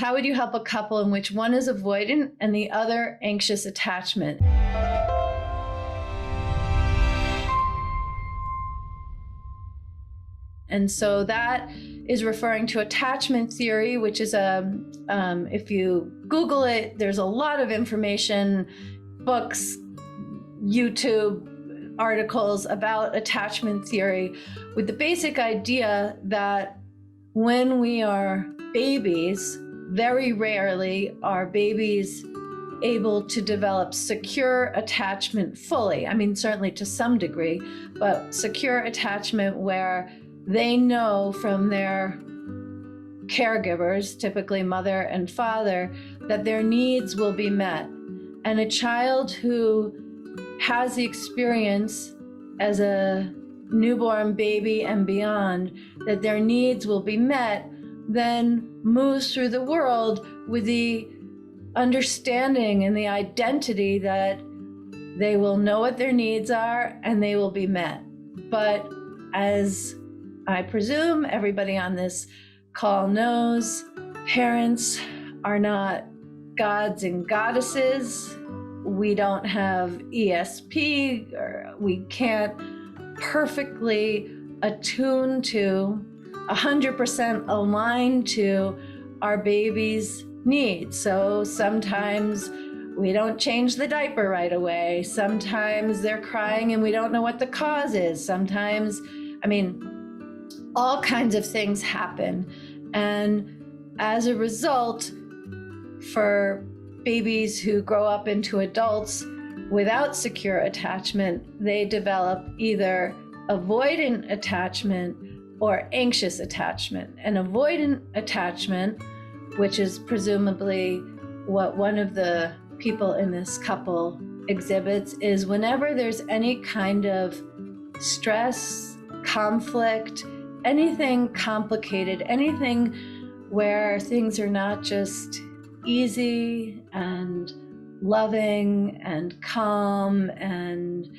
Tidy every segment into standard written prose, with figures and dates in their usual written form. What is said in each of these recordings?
How would you help a couple in which one is avoidant and the other anxious attachment? And so that is referring to attachment theory, which is if you Google it, there's a lot of information, books, YouTube articles about attachment theory, with the basic idea that when we are babies, very rarely are babies able to develop secure attachment fully. I mean, certainly to some degree, but secure attachment where they know from their caregivers, typically mother and father, that their needs will be met. And a child who has the experience as a newborn baby and beyond that their needs will be met, then moves through the world with the understanding and the identity that they will know what their needs are and they will be met. But as I presume everybody on this call knows, parents are not gods and goddesses. We don't have ESP, or we can't perfectly attune to 100% align to our baby's needs. So sometimes we don't change the diaper right away. Sometimes they're crying and we don't know what the cause is. Sometimes, all kinds of things happen. And as a result, for babies who grow up into adults without secure attachment, they develop either avoidant attachment or anxious attachment. And avoidant attachment, which is presumably what one of the people in this couple exhibits, is whenever there's any kind of stress, conflict, anything complicated, anything where things are not just easy and loving and calm and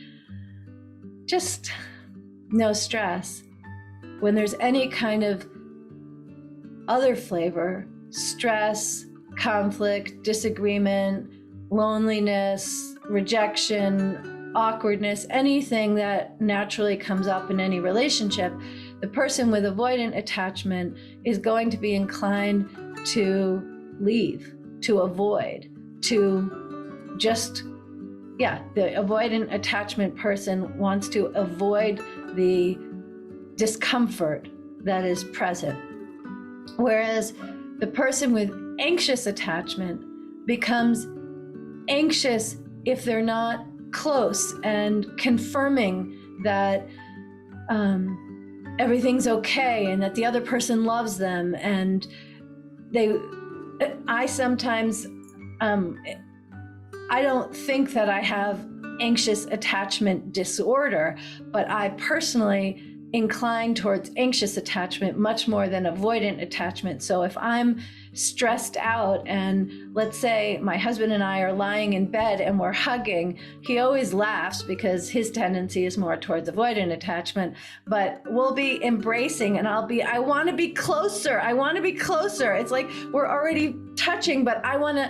just no stress. When there's any kind of other flavor, stress, conflict, disagreement, loneliness, rejection, awkwardness, anything that naturally comes up in any relationship, the person with avoidant attachment is going to be inclined to leave, to avoid, to just, the avoidant attachment person wants to avoid the discomfort that is present. Whereas the person with anxious attachment becomes anxious if they're not close and confirming that everything's okay and that the other person loves them. And I sometimes, I don't think that I have anxious attachment disorder, but I personally incline towards anxious attachment much more than avoidant attachment. So if I'm stressed out and let's say my husband and I are lying in bed and we're hugging, he always laughs because his tendency is more towards avoidant attachment, but we'll be embracing and I want to be closer. I want to be closer. It's like we're already touching, but I want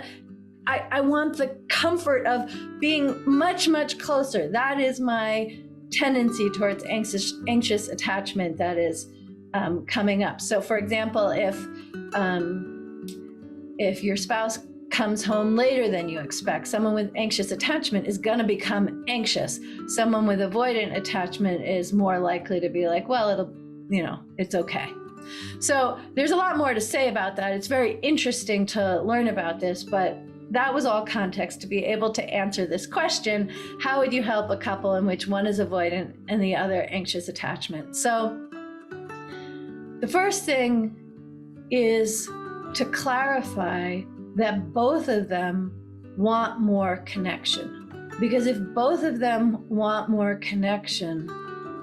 the comfort of being much, much closer. That is my tendency towards anxious attachment that is coming up. So for example, if your spouse comes home later than you expect, someone with anxious attachment is going to become anxious. Someone with avoidant attachment is more likely to be like, well, it's okay. So there's a lot more to say about that. It's very interesting to learn about this, but that was all context to be able to answer this question. How would you help a couple in which one is avoidant and the other anxious attachment? So the first thing is to clarify that both of them want more connection. Because if both of them want more connection,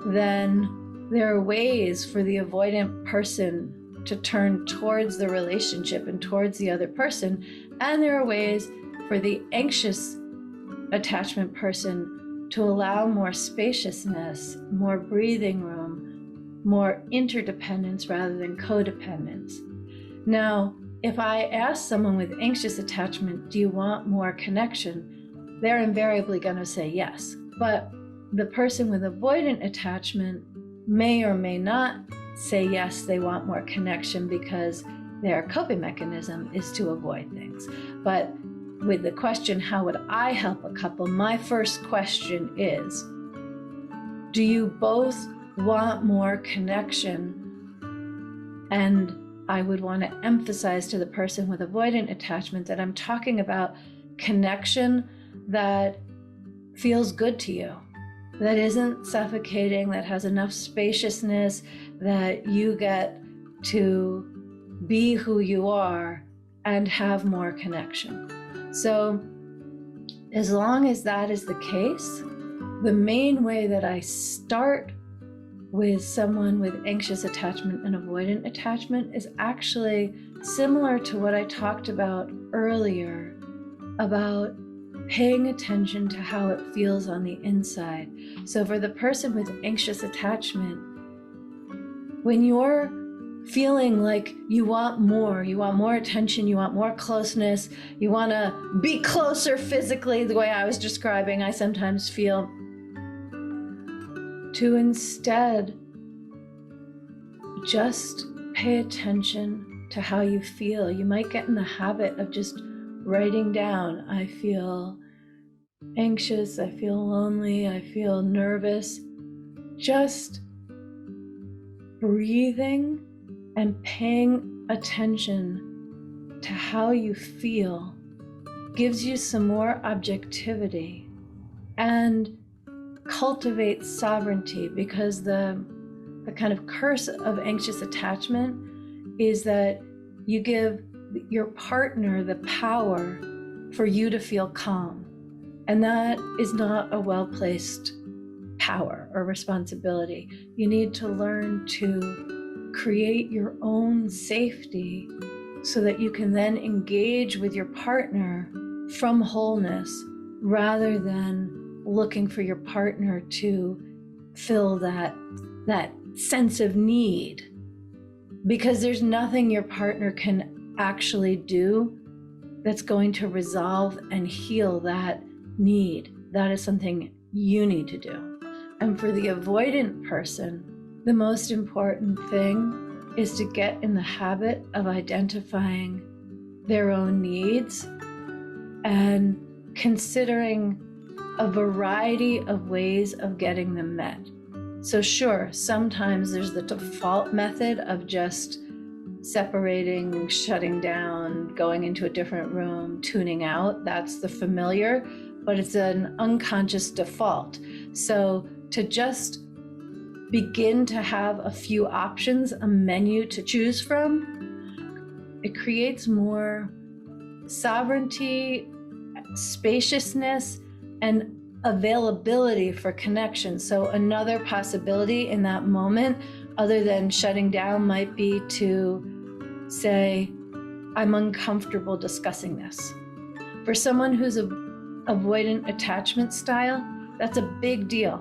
then there are ways for the avoidant person to turn towards the relationship and towards the other person. And there are ways for the anxious attachment person to allow more spaciousness, more breathing room, more interdependence rather than codependence. Now, if I ask someone with anxious attachment, do you want more connection? They're invariably going to say yes. But the person with avoidant attachment may or may not say yes, they want more connection because their coping mechanism is to avoid things. But with the question, how would I help a couple? My first question is, do you both want more connection? And I would want to emphasize to the person with avoidant attachment that I'm talking about connection that feels good to you, that isn't suffocating, that has enough spaciousness that you get to be who you are and have more connection. So as long as that is the case, the main way that I start with someone with anxious attachment and avoidant attachment is actually similar to what I talked about earlier about paying attention to how it feels on the inside. So for the person with anxious attachment, when you're feeling like you want more attention, you want more closeness, you want to be closer physically, the way I was describing, I sometimes feel, to instead just pay attention to how you feel. You might get in the habit of just writing down, I feel anxious, I feel lonely, I feel nervous. Just breathing and paying attention to how you feel gives you some more objectivity and cultivates sovereignty, because the kind of curse of anxious attachment is that you give your partner the power for you to feel calm. And that is not a well-placed power or responsibility. You need to learn to create your own safety so that you can then engage with your partner from wholeness rather than looking for your partner to fill that sense of need. Because there's nothing your partner can actually do that's going to resolve and heal that need. That is something you need to do. And for the avoidant person, the most important thing is to get in the habit of identifying their own needs and considering a variety of ways of getting them met. So sure, sometimes there's the default method of just separating, shutting down, going into a different room, tuning out. That's the familiar, but it's an unconscious default. So to just begin to have a few options, a menu to choose from, it creates more sovereignty, spaciousness, and availability for connection. So another possibility in that moment, other than shutting down, might be to say, I'm uncomfortable discussing this. For someone who's an avoidant attachment style, that's a big deal.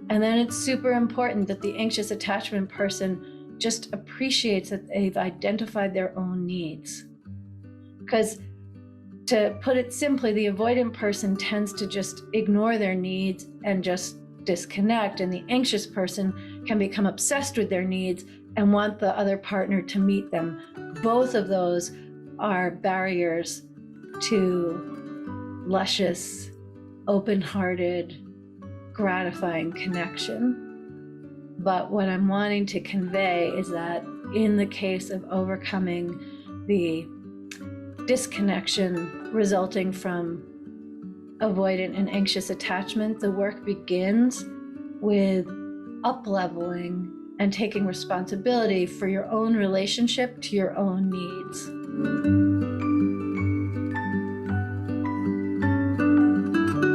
And then it's super important that the anxious attachment person just appreciates that they've identified their own needs. Because to put it simply, the avoidant person tends to just ignore their needs and just disconnect, and the anxious person can become obsessed with their needs and want the other partner to meet them. Both of those are barriers to luscious, open-hearted, gratifying connection. But what I'm wanting to convey is that in the case of overcoming the disconnection resulting from avoidant and anxious attachment, the work begins with up-leveling and taking responsibility for your own relationship to your own needs.